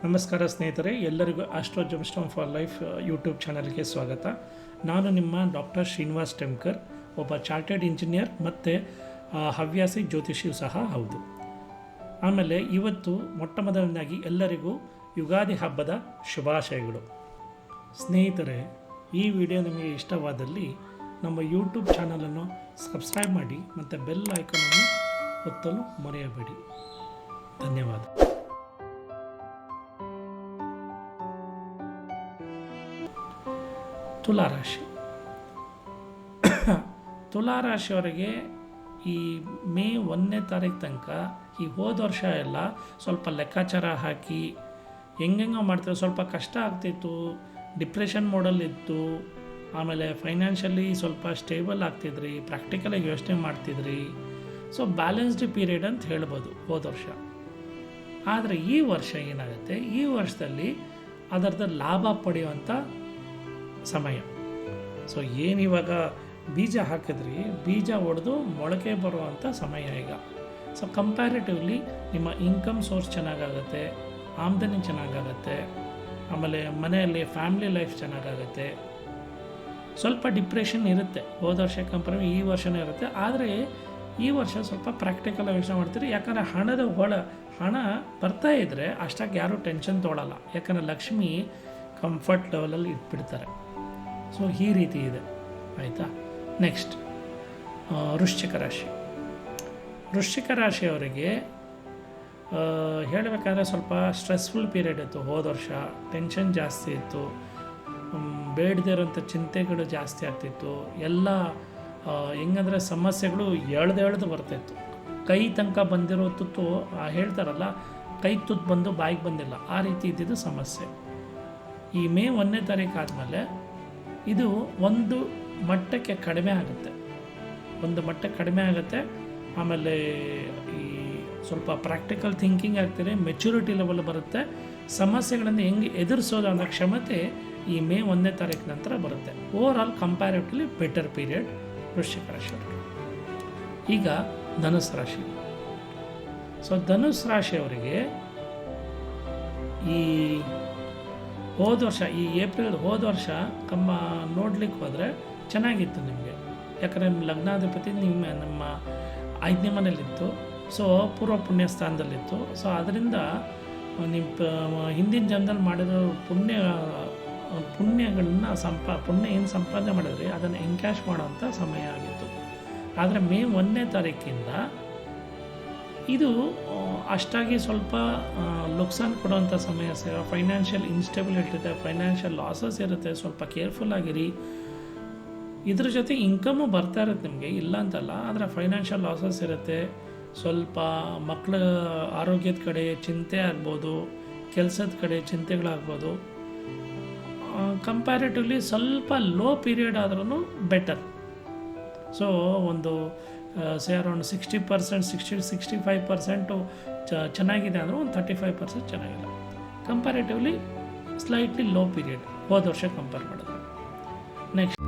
ನಮಸ್ಕಾರ ಸ್ನೇಹಿತರೆ, ಎಲ್ಲರಿಗೂ ಆಸ್ಟ್ರೋ ಜಮ್ಸ್ಟೋನ್ ಫಾರ್ ಲೈಫ್ ಯೂಟ್ಯೂಬ್ ಚಾನಲ್ಗೆ ಸ್ವಾಗತ. ನಾನು ನಿಮ್ಮ ಡಾಕ್ಟರ್ ಶ್ರೀನಿವಾಸ್ ಟೆಂಕರ್, ಒಬ್ಬ ಚಾರ್ಟೆಡ್ ಇಂಜಿನಿಯರ್ ಮತ್ತು ಹವ್ಯಾಸಿ ಜ್ಯೋತಿಷಿಯೂ ಸಹ ಹೌದು. ಆಮೇಲೆ ಇವತ್ತು ಮೊಟ್ಟ ಮೊದಲನೇದಾಗಿ ಎಲ್ಲರಿಗೂ ಯುಗಾದಿ ಹಬ್ಬದ ಶುಭಾಶಯಗಳು. ಸ್ನೇಹಿತರೆ, ಈ ವಿಡಿಯೋ ನಿಮಗೆ ಇಷ್ಟವಾದಲ್ಲಿ ನಮ್ಮ ಯೂಟ್ಯೂಬ್ ಚಾನಲನ್ನು ಸಬ್ಸ್ಕ್ರೈಬ್ ಮಾಡಿ ಮತ್ತು ಬೆಲ್ ಐಕನನ್ನು ಒತ್ತಲು ಮರೆಯಬೇಡಿ. ಧನ್ಯವಾದ. ತುಲಾರಾಶಿ. ತುಲಾರಾಶಿಯವರಿಗೆ ಈ ಮೇ 1ನೇ ತಾರೀಕು ತನಕ ಈ ಹೋದ ವರ್ಷ ಎಲ್ಲ ಸ್ವಲ್ಪ ಲೆಕ್ಕಾಚಾರ ಹಾಕಿ ಹೆಂಗೆಂಗೋ ಮಾಡ್ತಾರೆ. ಸ್ವಲ್ಪ ಕಷ್ಟ ಆಗ್ತಿತ್ತು, ಡಿಪ್ರೆಷನ್ ಮೋಡಲ್ಲಿತ್ತು. ಆಮೇಲೆ ಫೈನಾನ್ಷಿಯಲಿ ಸ್ವಲ್ಪ ಸ್ಟೇಬಲ್ ಆಗ್ತಿದ್ರಿ, ಪ್ರಾಕ್ಟಿಕಲಾಗಿ ಯೋಚನೆ ಮಾಡ್ತಿದ್ರಿ. ಸೊ ಬ್ಯಾಲೆನ್ಸ್ಡ್ ಪೀರಿಯಡ್ ಅಂತ ಹೇಳ್ಬೋದು ಹೋದ ವರ್ಷ. ಆದರೆ ಈ ವರ್ಷ ಏನಾಗುತ್ತೆ, ಈ ವರ್ಷದಲ್ಲಿ ಅದರದ್ದು ಲಾಭ ಪಡೆಯುವಂಥ ಸಮಯ. ಸೊ ಏನಿವಾಗ ಬೀಜ ಹಾಕಿದ್ರಿ, ಬೀಜ ಒಡೆದು ಮೊಳಕೆ ಬರುವಂಥ ಸಮಯ ಈಗ. ಸೊ ಕಂಪ್ಯಾರಿಟಿವ್ಲಿ ನಿಮ್ಮ ಇನ್ಕಮ್ ಸೋರ್ಸ್ ಚೆನ್ನಾಗಾಗುತ್ತೆ, ಆಮದನಿ ಚೆನ್ನಾಗಾಗುತ್ತೆ, ಆಮೇಲೆ ಮನೆಯಲ್ಲಿ ಫ್ಯಾಮಿಲಿ ಲೈಫ್ ಚೆನ್ನಾಗಾಗುತ್ತೆ. ಸ್ವಲ್ಪ ಡಿಪ್ರೆಷನ್ ಇರುತ್ತೆ, ಹೋದ ವರ್ಷ ಕಂಪೇರ್ ಈ ವರ್ಷವೂ ಇರುತ್ತೆ. ಆದರೆ ಈ ವರ್ಷ ಸ್ವಲ್ಪ ಪ್ರಾಕ್ಟಿಕಲ್ ಯೋಚನೆ ಮಾಡ್ತೀರಿ. ಯಾಕಂದರೆ ಹಣ ಬರ್ತಾ ಇದ್ದರೆ ಅಷ್ಟಾಗಿ ಯಾರೂ ಟೆನ್ಷನ್ ತೊಗೊಳ್ಳಲ್ಲ. ಯಾಕಂದರೆ ಲಕ್ಷ್ಮಿ ಕಂಫರ್ಟ್ ಲೆವೆಲಲ್ಲಿ ಇಟ್ಬಿಡ್ತಾರೆ. ಸೊ ಈ ರೀತಿ ಇದೆ, ಆಯಿತಾ. ನೆಕ್ಸ್ಟ್ ವೃಶ್ಚಿಕ ರಾಶಿ. ವೃಶ್ಚಿಕ ರಾಶಿಯವರಿಗೆ ಹೇಳಬೇಕಾದ್ರೆ ಸ್ವಲ್ಪ ಸ್ಟ್ರೆಸ್ಫುಲ್ ಪೀರಿಯಡ್ ಇತ್ತು ಹೋದ ವರ್ಷ. ಟೆನ್ಷನ್ ಜಾಸ್ತಿ ಇತ್ತು, ಬೇಡದೇ ಇರೋಂಥ ಚಿಂತೆಗಳು ಜಾಸ್ತಿ ಆಗ್ತಿತ್ತು. ಎಲ್ಲ ಹೆಂಗಂದರೆ ಸಮಸ್ಯೆಗಳು ಎಳ್ದು ಬರ್ತಾಯಿತ್ತು. ಕೈ ತನಕ ಬಂದಿರೋ ತುತ್ತು ಹೇಳ್ತಾರಲ್ಲ, ಕೈ ತುತ್ತು ಬಂದು ಬಾಯಿಗೆ ಬಂದಿಲ್ಲ, ಆ ರೀತಿ ಇದ್ದಿದ್ದು ಸಮಸ್ಯೆ. ಈ ಮೇ 1ನೇ ತಾರೀಕು ಆದಮೇಲೆ ಇದು ಒಂದು ಮಟ್ಟಕ್ಕೆ ಕಡಿಮೆ ಆಗುತ್ತೆ. ಆಮೇಲೆ ಈ ಸ್ವಲ್ಪ ಪ್ರಾಕ್ಟಿಕಲ್ ಥಿಂಕಿಂಗ್ ಆಗ್ತಿದೆ, ಮೆಚುರಿಟಿ ಲೆವೆಲ್ ಬರುತ್ತೆ. ಸಮಸ್ಯೆಗಳನ್ನು ಹೆಂಗೆ ಎದುರಿಸೋದು ಅನ್ನೋ ಕ್ಷಮತೆ ಈ ಮೇ 1ನೇ ತಾರೀಕು ನಂತರ ಬರುತ್ತೆ. Over all comparatively better period ವೃಶ್ಚಿಕ ರಾಶಿಯವರಿಗೆ. ಈಗ ಧನುಸ್ಸು ರಾಶಿ. ಸೊ ಧನುಸ್ಸು ರಾಶಿಯವರಿಗೆ ಈ ಹೋದ ವರ್ಷ ಈ ಏಪ್ರಿಲ್ ಹೋದ ವರ್ಷ ನೋಡ್ಲಿಕ್ಕೆ ಹೋದರೆ ಚೆನ್ನಾಗಿತ್ತು ನಿಮಗೆ. ಯಾಕಂದರೆ ನಿಮ್ಮ ಲಗ್ನಾಧಿಪತಿ ನಮ್ಮ 5ನೇ ಮನೇಲಿತ್ತು. ಸೊ ಪೂರ್ವ ಪುಣ್ಯ ಸ್ಥಾನದಲ್ಲಿತ್ತು. ಸೊ ಅದರಿಂದ ನಿಮ್ಮ ಹಿಂದಿನ ಜನ್ಮದಲ್ಲಿ ಮಾಡಿರೋ ಪುಣ್ಯಗಳನ್ನ ಪುಣ್ಯ ಏನು ಸಂಪಾದನೆ ಮಾಡಿದ್ರಿ ಅದನ್ನು ಎನ್ಕ್ಯಾಶ್ ಮಾಡೋವಂಥ ಸಮಯ ಆಗಿತ್ತು. ಆದರೆ ಮೇ 1ನೇ ತಾರೀಕಿಂದ ಇದು ಅಷ್ಟಾಗಿ ಸ್ವಲ್ಪ ಲುಕ್ಸಾನ್ ಕೊಡುವಂಥ ಸಮಯ. ಫೈನಾನ್ಷಿಯಲ್ ಇನ್ಸ್ಟೆಬಿಲಿಟಿ ಇರುತ್ತೆ, ಫೈನಾನ್ಷಿಯಲ್ ಲಾಸಸ್ ಇರುತ್ತೆ. ಸ್ವಲ್ಪ ಕೇರ್ಫುಲ್ ಆಗಿರಿ. ಇದ್ರ ಜೊತೆ ಇನ್ಕಮು ಬರ್ತಾ ಇರುತ್ತೆ ನಿಮಗೆ, ಇಲ್ಲ ಅಂತಲ್ಲ. ಆದರೆ ಫೈನಾನ್ಷಿಯಲ್ ಲಾಸಸ್ ಇರುತ್ತೆ. ಸ್ವಲ್ಪ ಮಕ್ಕಳ ಆರೋಗ್ಯದ ಕಡೆ ಚಿಂತೆ ಆಗ್ಬೋದು, ಕೆಲಸದ ಕಡೆ ಚಿಂತೆಗಳಾಗ್ಬೋದು. ಕಂಪ್ಯಾರಿಟಿವ್ಲಿ ಸ್ವಲ್ಪ ಲೋ ಪೀರಿಯಡ್ ಆದ್ರೂ ಬೆಟರ್. ಸೊ ಒಂದು ಅರೌಂಡ್ 60%, 65% ಚೆನ್ನಾಗಿದೆ ಅಂದರೆ ಒಂದು 35% ಚೆನ್ನಾಗಿಲ್ಲ. ಕಂಪ್ಯಾರಿಟಿವ್ಲಿ ಸ್ಲೈಟ್ಲಿ ಲೋ ಪೀರಿಯಡ್ ಹೋದ ವರ್ಷ ಕಂಪೇರ್ ಮಾಡಿದ್ರೆ. ನೆಕ್ಸ್ಟ್